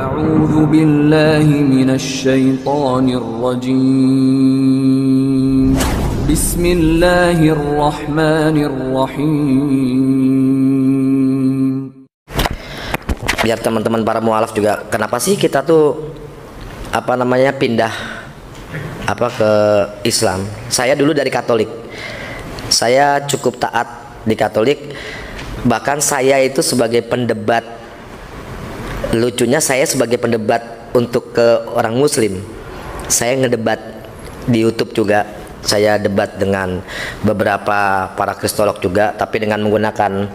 أعوذ بالله من الشيطان الرجيم بسم الله الرحمن الرحيم. Biar teman-teman para mualaf juga, kenapa sih kita tuh pindah ke Islam? Saya dulu dari Katolik. Saya cukup taat di Katolik. Bahkan saya itu sebagai pendebat, lucunya saya sebagai pendebat untuk ke orang Muslim. Saya ngedebat di YouTube juga. Saya debat dengan beberapa para kristolog juga, tapi dengan menggunakan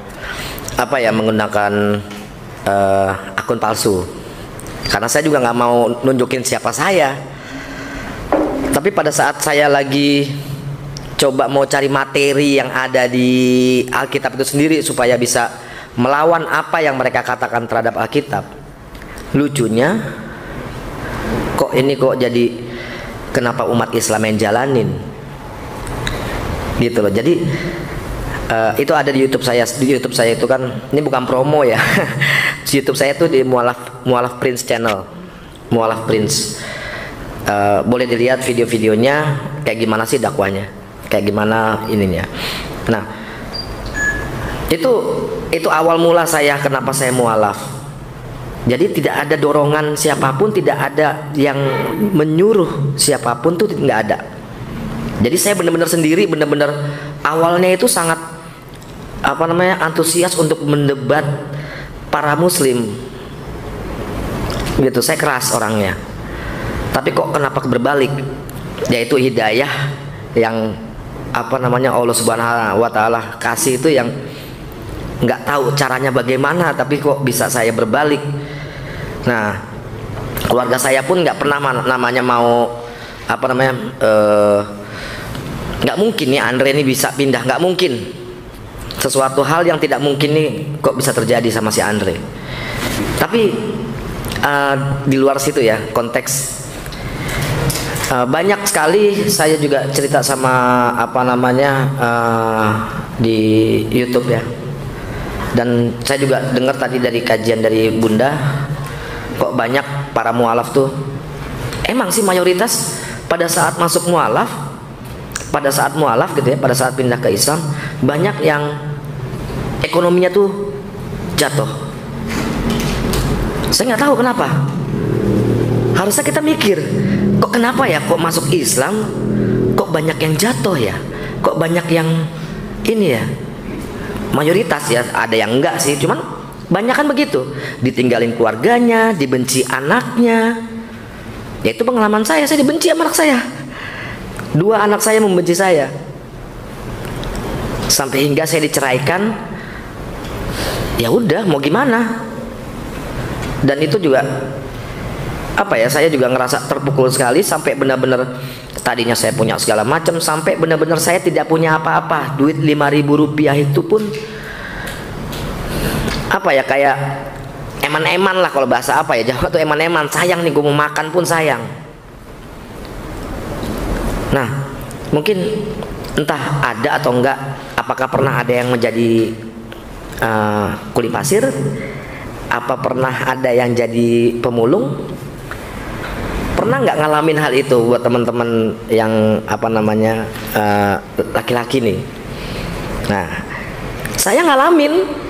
akun palsu. Karena saya juga nggak mau nunjukin siapa saya. Tapi pada saat saya lagi coba mau cari materi yang ada di Alkitab itu sendiri supaya bisa melawan apa yang mereka katakan terhadap Alkitab, lucunya kok jadi kenapa umat Islam yang jalanin gitu loh. Jadi itu ada di YouTube saya. Di YouTube saya itu kan, ini bukan promo ya. Di YouTube saya itu di Mualaf Prince channel, Mualaf Prince. Boleh dilihat video-videonya kayak gimana sih dakwanya, kayak gimana ininya. Nah, itu awal mula saya kenapa saya mualaf. Jadi tidak ada dorongan siapapun, tidak ada yang menyuruh siapapun, tuh nggak ada. Jadi saya benar-benar sendiri, benar-benar awalnya itu sangat antusias untuk mendebat para Muslim. Gitu, saya keras orangnya. Tapi kok kenapa berbalik? Yaitu hidayah yang Allah Subhanahu wa Ta'ala kasih itu yang nggak tahu caranya bagaimana, tapi kok bisa saya berbalik. Nah, keluarga saya pun nggak pernah nggak mungkin nih Andre ini bisa pindah, nggak mungkin. Sesuatu hal yang tidak mungkin nih kok bisa terjadi sama si Andre. Tapi di luar situ ya, konteks banyak sekali saya juga cerita sama di YouTube ya. Dan saya juga dengar tadi dari kajian dari Bunda, kok banyak para mualaf tuh emang sih mayoritas pada saat masuk mualaf, pada saat pindah ke Islam, banyak yang ekonominya tuh jatuh. Saya nggak tahu kenapa. Harusnya kita mikir, kok kenapa ya, kok masuk Islam kok banyak yang jatuh ya, kok banyak yang ini ya. Mayoritas ya, ada yang enggak sih, cuman banyak kan begitu, ditinggalin keluarganya, dibenci anaknya. Ya itu pengalaman saya dibenci sama anak saya. 2 anak saya membenci saya, sampai hingga saya diceraikan. Ya udah, mau gimana. Dan itu juga saya juga ngerasa terpukul sekali, sampai benar-benar tadinya saya punya segala macam, sampai benar-benar saya tidak punya apa-apa. Duit 5.000 rupiah itu pun kayak eman-eman lah, kalau bahasa Jawa tuh eman-eman. Sayang nih, gue mau makan pun sayang. Nah, mungkin entah ada atau enggak, apakah pernah ada yang menjadi kuli pasir, apa pernah ada yang jadi pemulung? Pernah nggak ngalamin hal itu buat teman-teman yang laki-laki nih? Nah, saya ngalamin.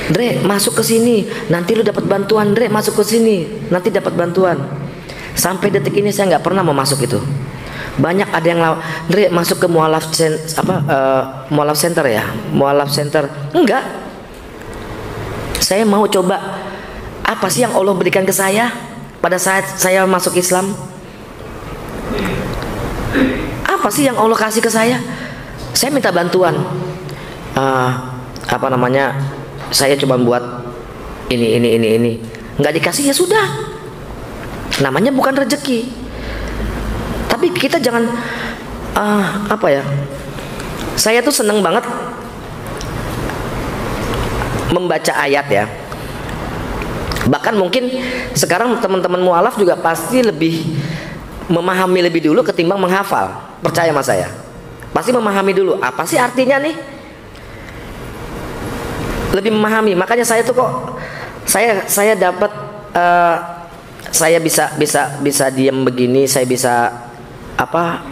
Dre, masuk ke sini, nanti lu dapat bantuan. Dre, masuk ke sini, nanti dapat bantuan. Sampai detik ini saya nggak pernah mau masuk itu. Banyak ada yang Dre, masuk ke mualaf center ya, mualaf center. Enggak. Saya mau coba apa sih yang Allah berikan ke saya pada saat saya masuk Islam. Apa sih yang Allah kasih ke saya? Saya minta bantuan. Saya coba buat ini. Nggak dikasih, ya sudah. Namanya bukan rezeki. Tapi kita jangan saya tuh seneng banget membaca ayat ya. Bahkan mungkin sekarang teman-teman mualaf juga pasti lebih memahami lebih dulu ketimbang menghafal. Percaya sama saya, pasti memahami dulu apa sih artinya nih, lebih memahami. Makanya saya tuh kok saya dapat saya bisa diam begini, saya bisa apa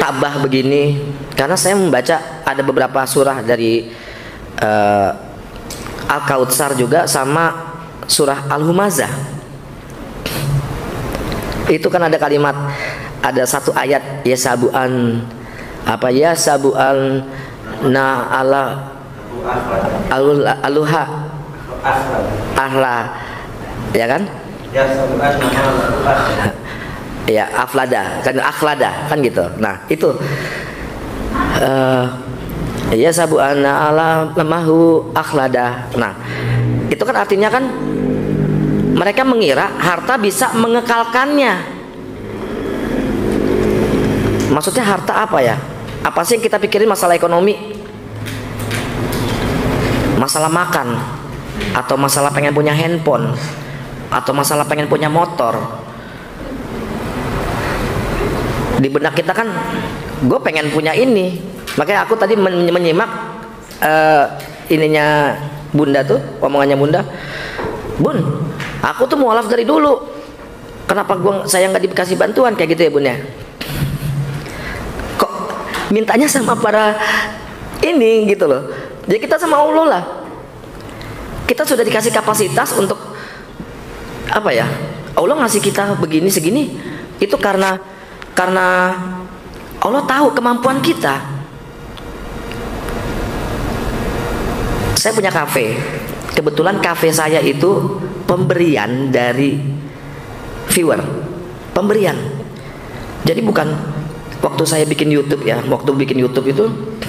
tabah begini karena saya membaca ada beberapa surah dari Al-Kautsar juga sama surah Al-Humazah. Itu kan ada kalimat, ada satu ayat ya sabuan apa ya sabuan na ala aluha ahla ya kan ya aflada kan akhlada kan gitu. Nah itu ya sabu ana ala mahu akhlada. Nah itu kan artinya kan mereka mengira harta bisa mengekalkannya. Maksudnya harta apa ya? Apa sih yang kita pikirin? Masalah ekonomi, masalah makan, atau masalah pengen punya handphone, atau masalah pengen punya motor. Di benak kita kan gue pengen punya ini. Makanya aku tadi menyimak ininya Bunda tuh, omongannya Bunda. Bun, aku tuh mualaf dari dulu. Kenapa saya nggak dikasih bantuan kayak gitu ya Bun ya? Kok mintanya sama para ini gitu loh. Jadi kita sama Allah lah. Kita sudah dikasih kapasitas untuk apa ya? Allah ngasih kita begini segini. Itu karena Allah tahu kemampuan kita. Saya punya kafe. Kebetulan kafe saya itu pemberian dari viewer. Pemberian. Jadi bukan waktu saya bikin YouTube ya. Waktu bikin YouTube itu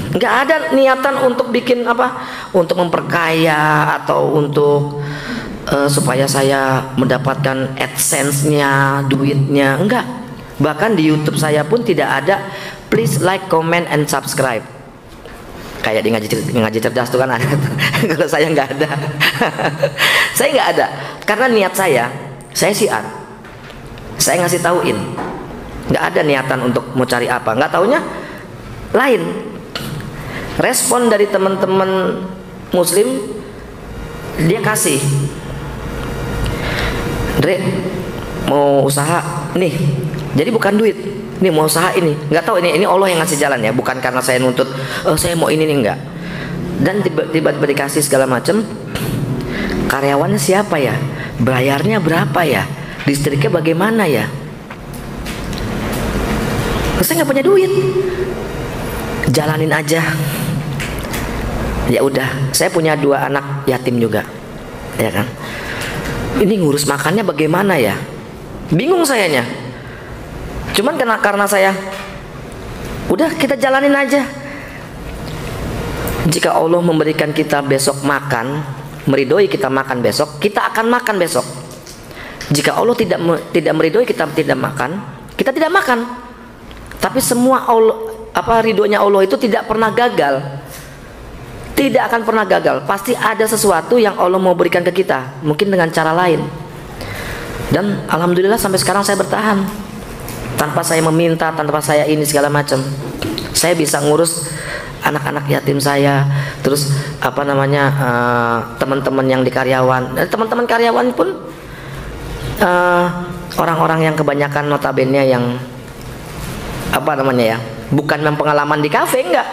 nggak ada niatan untuk bikin apa? Untuk memperkaya atau untuk supaya saya mendapatkan AdSense-nya, duitnya. Enggak. Bahkan di YouTube saya pun tidak ada please like, comment, and subscribe. Kayak di ngaji cerdas tuh kan ada. Kalau saya nggak ada. Saya nggak ada. Karena niat saya siar. Saya ngasih tauin. Nggak ada niatan untuk mau cari apa. Nggak taunya lain. Respon dari teman-teman Muslim, dia kasih, Dre, mau usaha nih. Jadi bukan duit. Ini mau usaha ini, nggak tahu ini Allah yang ngasih jalan ya, bukan karena saya nuntut, saya mau ini nih enggak. Dan tiba-tiba dikasih segala macam. Karyawannya siapa ya? Bayarnya berapa ya? Listriknya bagaimana ya? Saya nggak punya duit, jalanin aja. Ya udah, saya punya 2 anak yatim juga, ya kan? Ini ngurus makannya bagaimana ya? Bingung sayanya. Cuman karena saya udah kita jalanin aja. Jika Allah memberikan kita besok makan, meridhoi kita makan besok, kita akan makan besok. Jika Allah tidak meridhoi kita tidak makan, kita tidak makan. Tapi semua Allah ridhonya Allah itu tidak pernah gagal. Tidak akan pernah gagal. Pasti ada sesuatu yang Allah mau berikan ke kita, mungkin dengan cara lain. Dan alhamdulillah sampai sekarang saya bertahan. Tanpa saya meminta, tanpa saya ini segala macam, saya bisa ngurus anak-anak yatim saya. Terus apa namanya teman-teman yang di karyawan, teman-teman karyawan pun orang-orang yang kebanyakan notabene yang apa namanya ya, bukan pengalaman di kafe, enggak,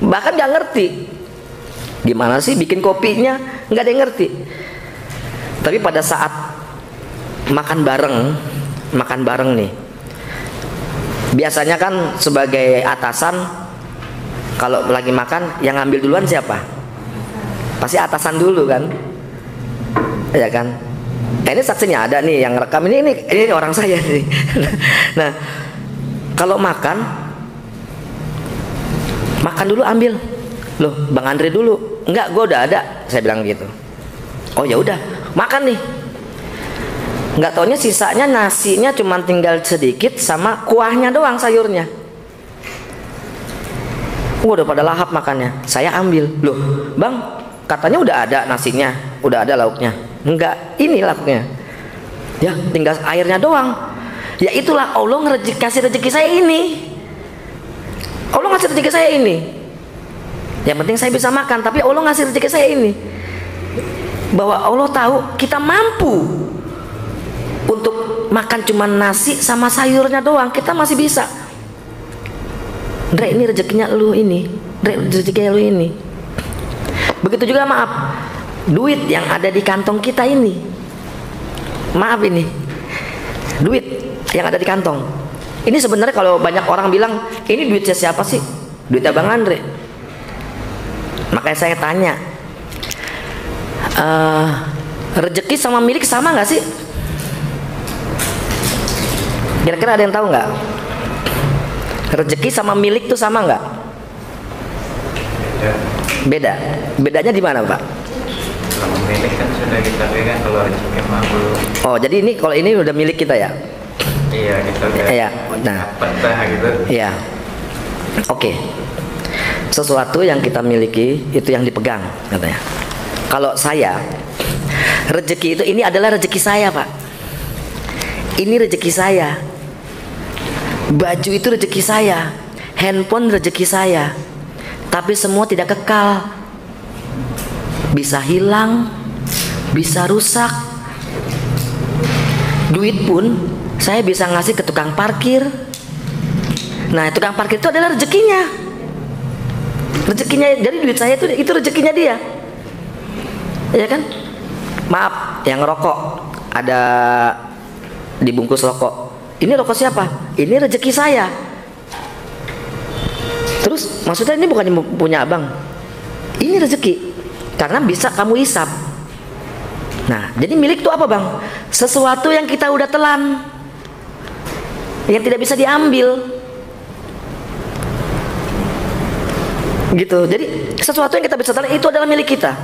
bahkan nggak ngerti gimana sih bikin kopinya, nggak ada yang ngerti. Tapi pada saat makan bareng nih, biasanya kan sebagai atasan kalau lagi makan yang ngambil duluan siapa? Pasti atasan dulu kan, ya kan? Ini saksinya ada nih yang rekam, ini orang saya nih. Nah kalau makan dulu ambil, loh Bang Andre dulu, enggak, gue udah ada, saya bilang gitu. Oh ya udah makan nih. Nggak taunya sisanya nasinya cuma tinggal sedikit sama kuahnya doang, sayurnya. Udah pada lahap makannya. Saya ambil, loh Bang, katanya udah ada nasinya, udah ada lauknya. Enggak, ini lauknya. Ya tinggal airnya doang. Ya itulah Allah kasih rezeki saya ini. Allah ngasih rezeki saya ini. Yang penting saya bisa makan, tapi Allah ngasih rezeki saya ini. bahwa Allah tahu kita mampu untuk makan cuma nasi sama sayurnya doang, kita masih bisa. Dre, ini rezekinya lu ini, Dre, rezekinya lu ini. Begitu juga maaf, duit yang ada di kantong kita ini, maaf ini, duit yang ada di kantong ini sebenarnya kalau banyak orang bilang ini duitnya siapa sih? Duit Abang Andre. Makanya saya tanya, rezeki sama milik sama nggak sih? Kira-kira ada yang tahu nggak? Rezeki sama milik tuh sama nggak? Beda. Bedanya di mana, Pak? Kalau milik kan sudah kita pegang, kalau rezeki mah belum. Oh, jadi ini kalau ini udah milik kita ya? Iya, kita udah. Iya. Nah, dapat gitu. iya. Oke. Sesuatu yang kita miliki itu yang dipegang katanya. Kalau saya, rezeki itu ini adalah rezeki saya, Pak. Ini rezeki saya. Baju itu rezeki saya. Handphone rezeki saya. Tapi semua tidak kekal. Bisa hilang, bisa rusak. Duit pun saya bisa ngasih ke tukang parkir. Nah, tukang parkir itu adalah rezekinya. Rezekinya dari duit saya itu rezekinya dia. Ya kan? Maaf, yang ngerokok ada dibungkus rokok. Ini rokok siapa? Ini rezeki saya. Terus maksudnya ini bukannya punya abang. Ini rezeki. Karena bisa kamu hisap. Nah, jadi milik itu apa, Bang? Sesuatu yang kita udah telan, yang tidak bisa diambil. Gitu. Jadi sesuatu yang kita bisa telan itu adalah milik kita.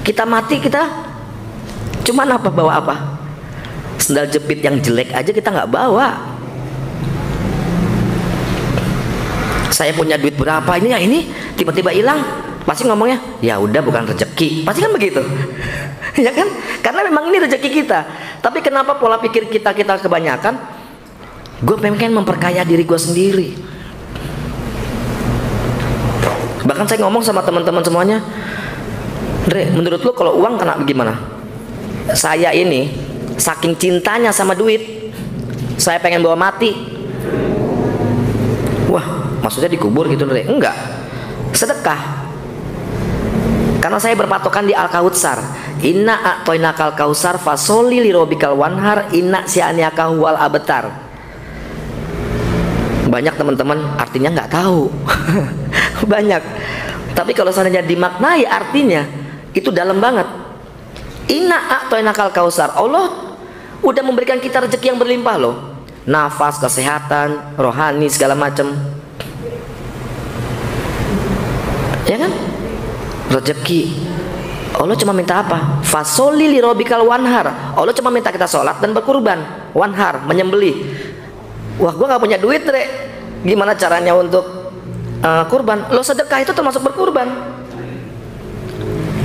Kita mati, kita cuman apa, bawa apa? Sendal jepit yang jelek aja kita nggak bawa. Saya punya duit berapa ini ya, ini tiba-tiba hilang, pasti ngomongnya ya udah bukan rezeki, pasti kan begitu. Ya kan, karena memang ini rezeki kita. Tapi kenapa pola pikir kita kebanyakan, gue pengen memperkaya diri gue sendiri. Bahkan saya ngomong sama teman-teman semuanya, Dre, menurut lo kalau uang kena gimana? Saya ini saking cintanya sama duit, saya pengen bawa mati. Wah, maksudnya dikubur gitu, Dre? Enggak, sedekah. Karena saya berpatokan di Al-Kautsar. Inna a'toinakal kausar fasoli lirobikal wanhar inna si'aniaka huwal abtar. Banyak teman-teman artinya nggak tahu. Banyak. Tapi kalau seandainya dimaknai artinya itu dalam banget. Inna a'toinakal kausar. Allah udah memberikan kita rezeki yang berlimpah loh. Nafas, kesehatan, rohani, segala macam. Ya kan? Rezeki. Allah cuma minta apa? Fasoli lirobikal wanhar. Allah cuma minta kita sholat dan berkurban. Wanhar, menyembelih. Wah, gua nggak punya duit, Dre. Gimana caranya untuk kurban? Lo sedekah itu termasuk berkurban.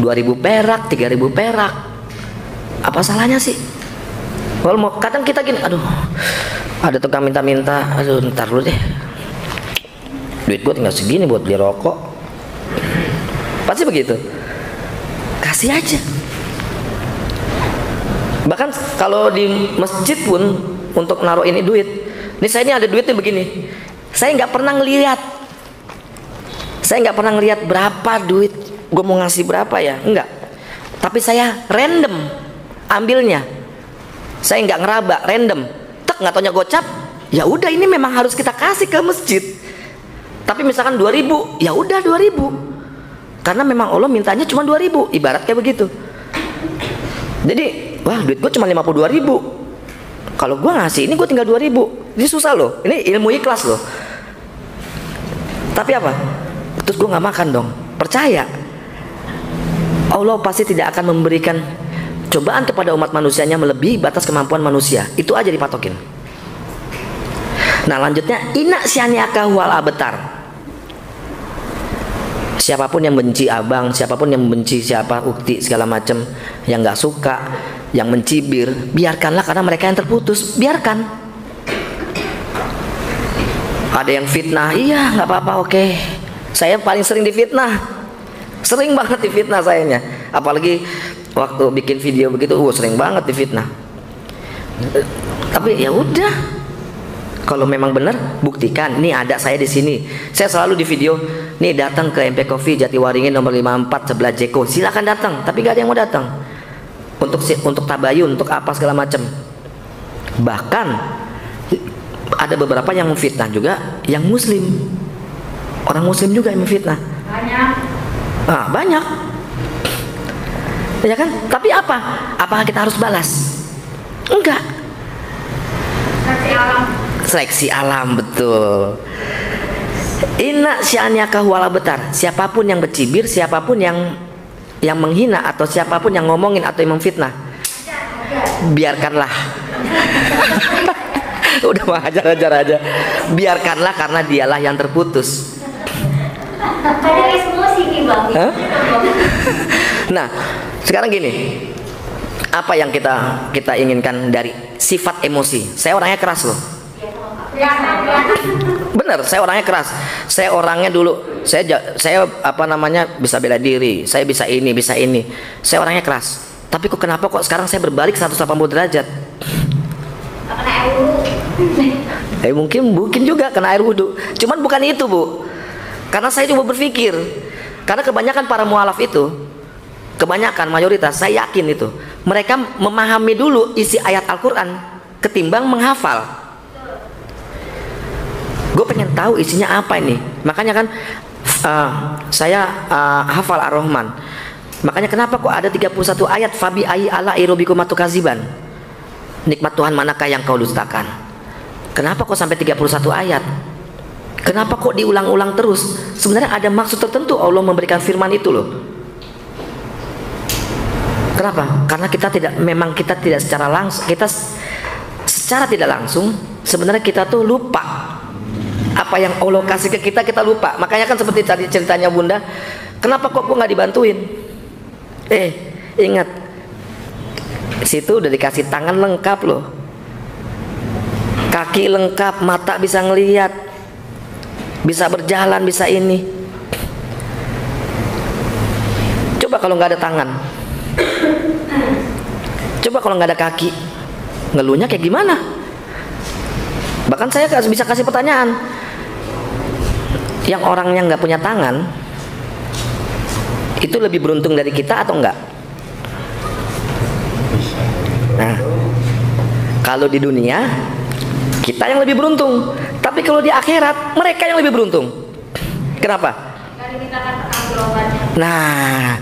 2.000 perak, 3.000 perak. Apa salahnya sih? Kalau mau kadang kita gini, aduh, ada tukang minta-minta, aduh, ntar dulu deh. Duit gua tinggal segini buat beli rokok. Pasti begitu. Kasih aja. Bahkan kalau di masjid pun untuk naruh ini duit, ini saya ini ada duitnya begini, saya nggak pernah ngelihat, berapa duit gue mau ngasih berapa ya, enggak. Tapi saya random ambilnya, saya nggak ngeraba, random, tek nggak taunya gocap, ya udah ini memang harus kita kasih ke masjid. Tapi misalkan 2.000, ya udah 2.000. Karena memang Allah mintanya cuma 2.000, ibarat kayak begitu. Jadi, wah duit gue cuma 52.000. Kalau gue ngasih ini gue tinggal 2.000. Ini susah loh. Ini ilmu ikhlas loh. Tapi apa? Terus gue nggak makan dong. Percaya, Allah pasti tidak akan memberikan cobaan kepada umat manusianya melebihi batas kemampuan manusia. Itu aja dipatokin. Nah lanjutnya, inna syaniaka huwal abtar. Siapapun yang benci abang, siapapun yang benci siapa ukti segala macam, yang nggak suka, yang mencibir, biarkanlah karena mereka yang terputus, biarkan. Ada yang fitnah, iya nggak apa-apa, oke. Saya paling sering difitnah, sering banget difitnah sayanya. apalagi waktu bikin video begitu, sering banget difitnah. Tapi ya udah, kalau memang benar buktikan. Nih ada saya di sini. Saya selalu di video, nih datang ke MP Coffee Jatiwaringin nomor 54 sebelah Jeko. Silakan datang, tapi gak ada yang mau datang. Untuk tabayun, untuk apa segala macam. Bahkan ada beberapa yang memfitnah juga yang muslim. Orang muslim juga yang memfitnah. Banyak. Ya kan? Tapi apa? Apakah kita harus balas? Enggak. Seleksi alam, betul. Inna sya'niyaka huwal abtar. Siapapun yang bercibir, siapapun yang menghina, atau siapapun yang ngomongin atau yang memfitnah, biarkanlah. Udah mah ajar aja. Biarkanlah, karena dialah yang terputus. Ada emosi nih Bang. Nah, sekarang gini. Apa yang kita inginkan dari sifat emosi? Saya orangnya keras loh. Bener, saya orangnya keras. Saya orangnya dulu, saya apa namanya, bisa bela diri. Saya bisa ini, bisa ini. Saya orangnya keras. Tapi kenapa kok sekarang saya berbalik 180 derajat? Kena air wudhu. Mungkin juga kena air wudhu. Cuman bukan itu, Bu. Karena saya coba berpikir. Karena kebanyakan para mualaf itu, kebanyakan, mayoritas, saya yakin itu, mereka memahami dulu isi ayat Al-Quran ketimbang menghafal. Gue pengen tahu isinya apa ini. Makanya kan saya hafal Ar-Rahman. Makanya kenapa kok ada 31 ayat fabi ayyi ala irobikum matukaziban, nikmat Tuhan manakah yang kau dustakan. Kenapa kok sampai 31 ayat? Kenapa kok diulang-ulang terus? Sebenarnya ada maksud tertentu Allah memberikan firman itu loh. Kenapa? Karena kita tidak secara langsung, kita secara tidak langsung sebenarnya kita tuh lupa apa yang Allah kasih ke kita, kita lupa. Makanya kan seperti tadi ceritanya Bunda, kenapa kok nggak dibantuin? Ingat, situ udah dikasih tangan lengkap loh, kaki lengkap, mata bisa ngelihat, bisa berjalan, bisa ini. Coba kalau nggak ada tangan, coba kalau nggak ada kaki, ngeluhnya kayak gimana? Bahkan saya bisa kasih pertanyaan, yang orangnya nggak punya tangan itu lebih beruntung dari kita atau enggak? Nah, kalau di dunia kita yang lebih beruntung, tapi kalau di akhirat mereka yang lebih beruntung. Kenapa? Nah,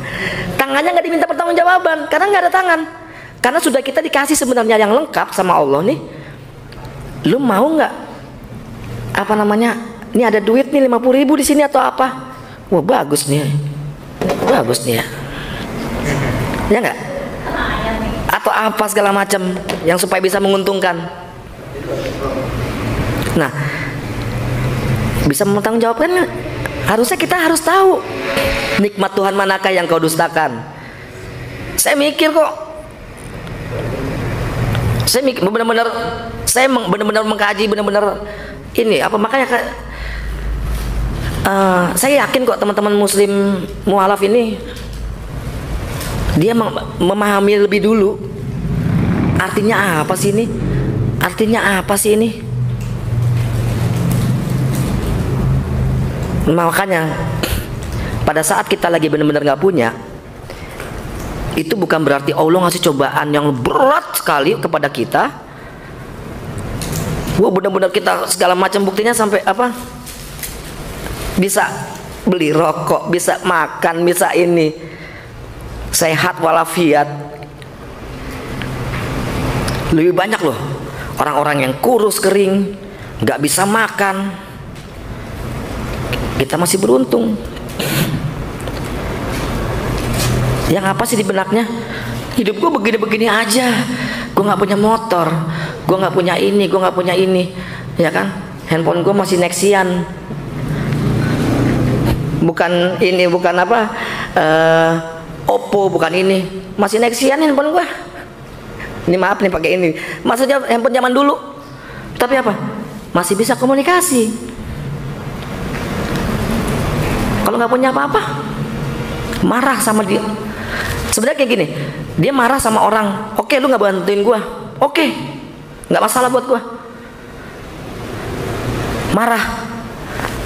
tangannya nggak diminta pertanggungjawaban karena nggak ada tangan. Karena sudah kita dikasih sebenarnya yang lengkap sama Allah nih. Lu mau nggak? Apa namanya? Ini ada duit nih 50.000 di sini atau apa? Wah, bagus nih. Bagus nih ya. Ya nggak? Atau apa segala macam yang supaya bisa menguntungkan. Nah, bisa mempertanggungjawabkan. Harusnya kita harus tahu nikmat Tuhan manakah yang kau dustakan. Saya mikir kok. Saya benar-benar mengkaji, benar-benar ini apa, makanya saya yakin kok teman-teman muslim mualaf ini dia memahami lebih dulu artinya apa sih ini, artinya apa sih ini. Makanya pada saat kita lagi benar-benar nggak punya, itu bukan berarti Allah ngasih cobaan yang berat sekali kepada kita. Wah, benar-benar kita segala macam, buktinya sampai apa? Bisa beli rokok, bisa makan, bisa ini, sehat walafiat. Lebih banyak loh orang-orang yang kurus kering, nggak bisa makan. Kita masih beruntung. Yang apa sih di benaknya? Hidup gue begini-begini aja. Gue nggak punya motor, gue nggak punya ini, gue nggak punya ini, ya kan? Handphone gue masih Nexian, bukan ini, bukan apa, Oppo, bukan ini, masih Nexian handphone gue. Ini maaf nih pakai ini, maksudnya handphone zaman dulu. Tapi apa? Masih bisa komunikasi. Kalau nggak punya apa-apa, marah sama dia. Sebenarnya kayak gini, dia marah sama orang, oke lu nggak bantuin gua, oke, nggak masalah buat gua. Marah,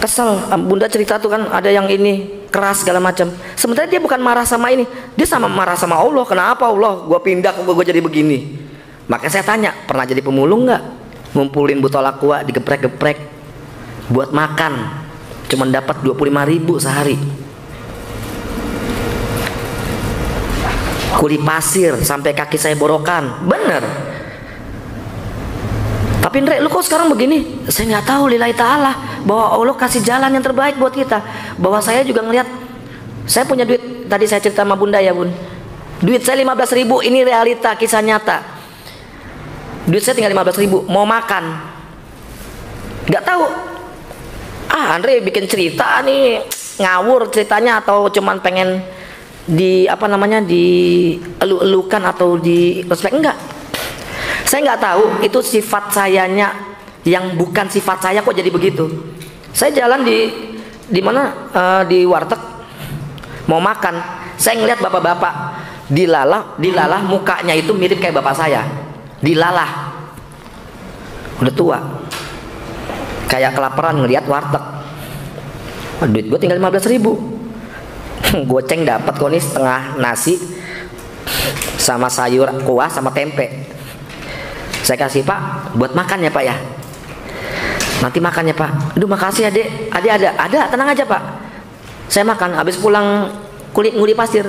kesel, bunda cerita tuh kan ada yang ini keras segala macam. Sebenarnya dia bukan marah sama ini, dia sama marah sama Allah. Kenapa Allah gua pindah kok gua jadi begini? Makanya saya tanya, pernah jadi pemulung nggak? Ngumpulin botol aqua digeprek-geprek buat makan, cuman dapat 25.000 sehari. Kuli pasir sampai kaki saya borokan, bener. Tapi Ndre, lu kok sekarang begini? Saya nggak tahu, lillahi ta'ala, bahwa Allah kasih jalan yang terbaik buat kita. Bahwa saya juga ngelihat, saya punya duit, tadi saya cerita sama bunda ya bun, duit saya 15.000, ini realita, kisah nyata. Duit saya tinggal 15.000, mau makan nggak tahu. Andre bikin cerita nih, ngawur ceritanya, atau cuman pengen di apa namanya, di elu-elukan atau di respect. Enggak, saya nggak tahu itu sifat sayanya yang bukan sifat saya kok jadi begitu. Saya jalan di mana, di warteg mau makan, saya ngeliat bapak-bapak dilalah mukanya itu mirip kayak bapak saya, dilalah, udah tua, kayak kelaparan ngeliat warteg. Duit gue tinggal 15.000, goceng dapat kok nih, setengah nasi sama sayur kuah sama tempe. Saya kasih, Pak, buat makan ya Pak ya, nanti makan ya Pak. Aduh makasih ya Dek, ada, tenang aja Pak, saya makan. Habis pulang nguli pasir,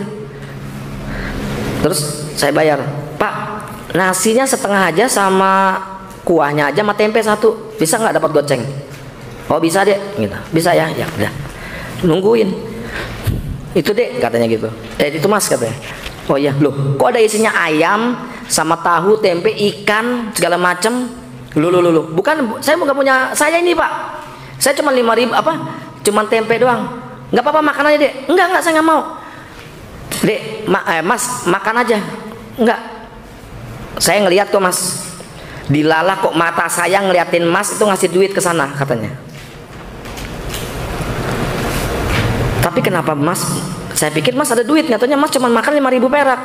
terus saya bayar, Pak nasinya setengah aja sama kuahnya aja sama tempe satu, bisa nggak dapat goceng? Oh bisa Dek, gitu. Bisa ya, ya udah, nungguin. Itu Dek katanya gitu, itu Mas katanya. Oh iya, loh kok ada isinya ayam sama tahu, tempe, ikan segala macem. Loh, bukan, saya nggak punya, saya ini Pak, saya cuma 5.000 apa, cuman tempe doang. Nggak apa-apa, makan aja Dek. Enggak, saya nggak mau Dek. Mas makan aja. Enggak, saya ngelihat kok Mas, dilalah kok mata saya ngeliatin Mas itu ngasih duit ke sana katanya. Tapi kenapa Mas, saya pikir Mas ada duit, nyatanya Mas cuma makan 5.000 perak.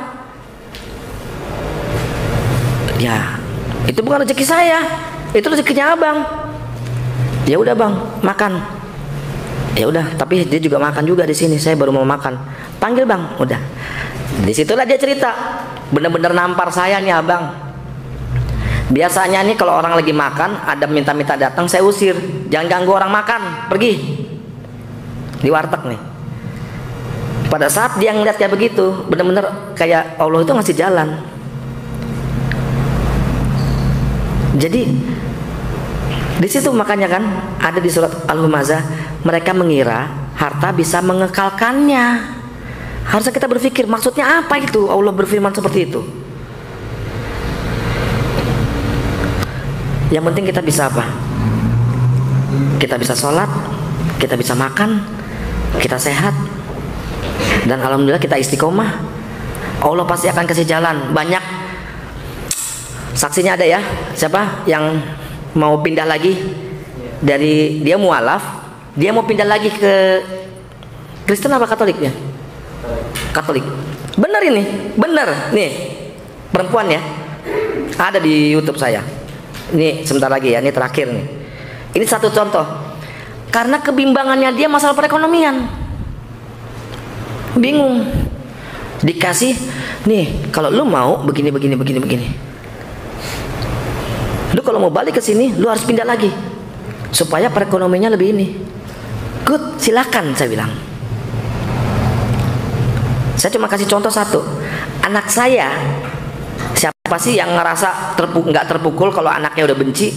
Ya itu bukan rezeki saya, itu rezekinya abang. Ya udah bang, makan. Ya udah, tapi dia juga makan juga di sini. Saya baru mau makan, panggil bang. Udah, disitulah dia cerita, bener-bener nampar saya nih abang. Biasanya nih kalau orang lagi makan, ada minta-minta datang, saya usir, jangan ganggu orang makan, pergi. Di warteg nih. Pada saat dia ngeliat kayak begitu, bener-bener kayak Allah itu ngasih jalan. Jadi di situ makanya kan ada di surat Al-Humazah, mereka mengira harta bisa mengekalkannya. Harusnya kita berpikir maksudnya apa itu Allah berfirman seperti itu. Yang penting kita bisa apa? Kita bisa sholat, kita bisa makan, kita sehat, dan alhamdulillah kita istiqomah. Allah pasti akan kasih jalan. Banyak saksinya ada ya, siapa yang mau pindah lagi dari, dia mualaf, dia mau pindah lagi ke Kristen apa Katolik ya? Katolik. Bener ini, bener nih, perempuan ya, ada di YouTube saya. Ini sebentar lagi ya, ini terakhir nih. Ini satu contoh, karena kebimbangannya dia masalah perekonomian, bingung. Dikasih nih, kalau lu mau begini. Lu kalau mau balik ke sini, lu harus pindah lagi supaya perekonomiannya lebih ini. Good, silakan, saya bilang. Saya cuma kasih contoh satu. Anak saya, siapa sih yang ngerasa nggak terpukul kalau anaknya udah benci?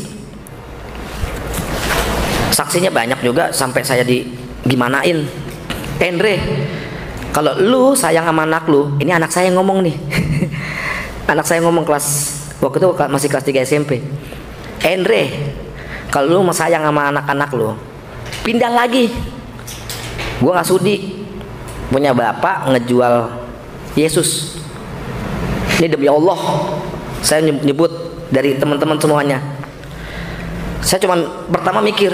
Saksinya banyak juga, sampai saya gimanain. Andre, kalau lu sayang sama anak lu, ini anak saya yang ngomong nih. Anak saya ngomong waktu itu masih kelas 3 SMP. Andre, kalau lu mau sayang sama anak-anak lu, pindah lagi. Gua nggak sudi punya bapak ngejual Yesus. Ini demi Allah, saya nyebut dari teman-teman semuanya. Saya cuman pertama mikir,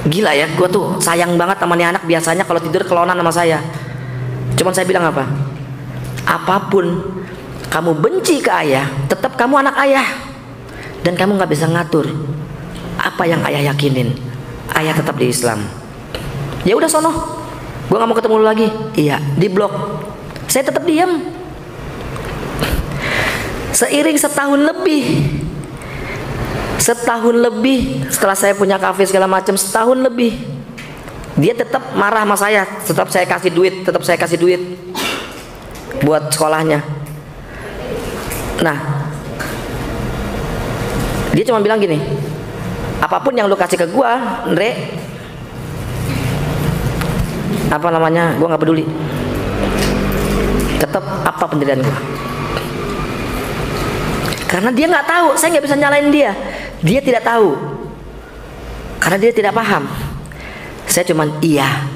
gila ya, gua tuh sayang banget sama nih anak. Biasanya kalau tidur kelonan sama saya. Cuman saya bilang apa? apapun kamu benci ke ayah, tetap kamu anak ayah, dan kamu nggak bisa ngatur apa yang ayah yakinin. Ayah tetap di Islam. Ya udah sono, gue nggak mau ketemu lu lagi. Iya, di blok. Saya tetap diam. Seiring setahun lebih setelah saya punya kafe segala macam, setahun lebih dia tetap marah sama saya. Tetap saya kasih duit buat sekolahnya. Nah, dia cuma bilang gini, apapun yang lu kasih ke gua, Ndre, apa namanya, gua nggak peduli. Tetap apa pendirian gua. Karena dia nggak tahu, saya nggak bisa nyalain dia. Dia tidak tahu, karena dia tidak paham. Saya cuman iya.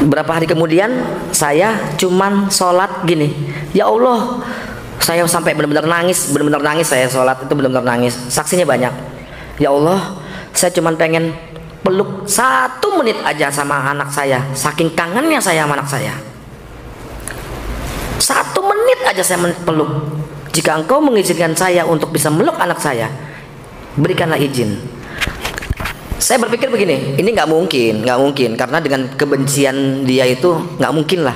Berapa hari kemudian saya cuman sholat gini, ya Allah, saya sampai benar-benar nangis saya sholat itu benar-benar nangis. Saksinya banyak. Ya Allah, saya cuman pengen peluk 1 menit aja sama anak saya, saking kangennya saya sama anak saya. 1 menit aja saya peluk. Jika engkau mengizinkan saya untuk bisa meluk anak saya, berikanlah izin. Saya berpikir begini, ini nggak mungkin, karena dengan kebencian dia itu nggak mungkin lah.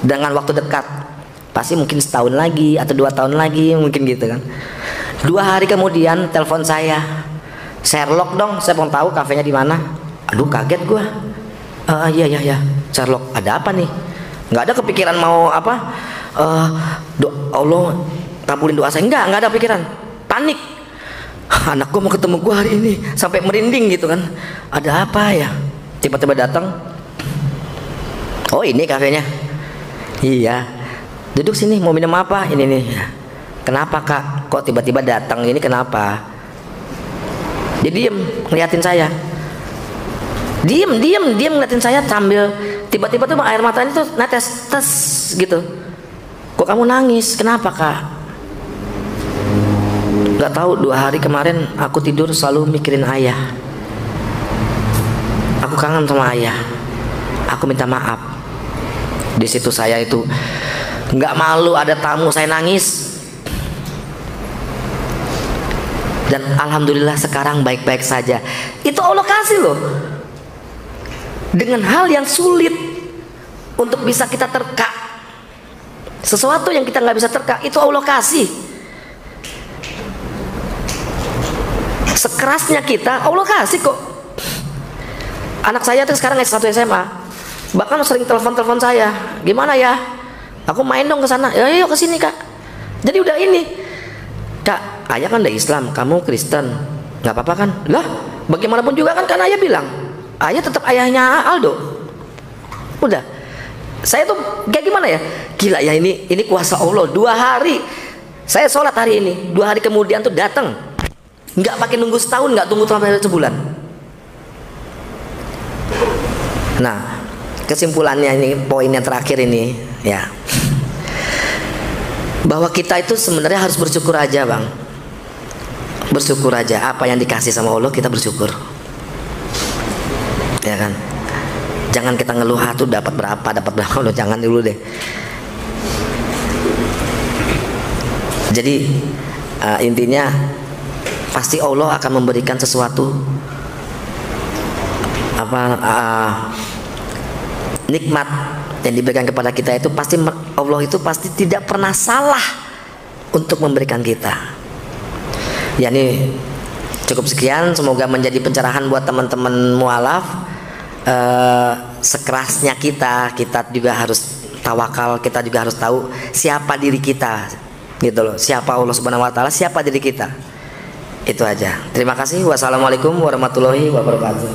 Dengan waktu dekat, pasti mungkin setahun lagi atau 2 tahun lagi mungkin gitu kan. 2 hari kemudian telepon saya, Sherlock dong, saya mau tahu kafenya di mana. Aduh, kaget gua. Iya, Sherlock, ada apa nih? Nggak ada kepikiran mau apa? Allah kabulin doa saya. Nggak ada pikiran. Panik. Anak gua mau ketemu gua hari ini, sampai merinding gitu kan. Ada apa ya? Tiba-tiba datang. Oh, ini kafenya. Iya. Duduk sini, mau minum apa? Ini nih. Kenapa Kak? Kok tiba-tiba datang ini, kenapa? Dia diem ngeliatin saya. Diem ngeliatin saya sambil tiba-tiba tuh air matanya tuh netes tes gitu. Kok kamu nangis? Kenapa Kak? Gak tahu, 2 hari kemarin aku tidur selalu mikirin ayah. Aku kangen sama ayah. Aku minta maaf. Di situ saya itu nggak malu, ada tamu saya nangis. Dan alhamdulillah sekarang baik-baik saja. Itu Allah kasih loh. Dengan hal yang sulit untuk bisa kita terka, sesuatu yang kita nggak bisa terka, itu Allah kasih. Sekerasnya kita, Allah kasih kok. Anak saya tuh sekarang S1 SMA, bahkan sering telepon saya, gimana ya? Aku main dong ke sana. Ya, ayo ke sini Kak. Jadi udah ini, Kak, ayah kan udah Islam, kamu Kristen, nggak apa-apa kan? Lah, bagaimanapun juga kan ayah bilang, ayah tetap ayahnya Aldo. Udah, saya tuh kayak gimana ya? Gila ya, ini kuasa Allah. 2 hari saya sholat hari ini, 2 hari kemudian tuh datang. Nggak pakai nunggu setahun, nggak tunggu sampai sebulan. Nah, kesimpulannya ini, poin yang terakhir ini ya, bahwa kita itu sebenarnya harus bersyukur aja Bang. Bersyukur aja, apa yang dikasih sama Allah kita bersyukur, ya kan. Jangan kita ngeluh, tuh dapat berapa loh, jangan dulu deh. Jadi intinya pasti Allah akan memberikan sesuatu nikmat yang diberikan kepada kita, itu pasti Allah itu pasti tidak pernah salah untuk memberikan kita. Ya, ini cukup sekian, semoga menjadi pencerahan buat teman-teman mualaf. Sekerasnya kita juga harus tawakal, kita juga harus tahu siapa diri kita, gitu loh. Siapa Allah Subhanahu wa taala, siapa diri kita. Itu aja. Terima kasih. Wassalamualaikum warahmatullahi wabarakatuh.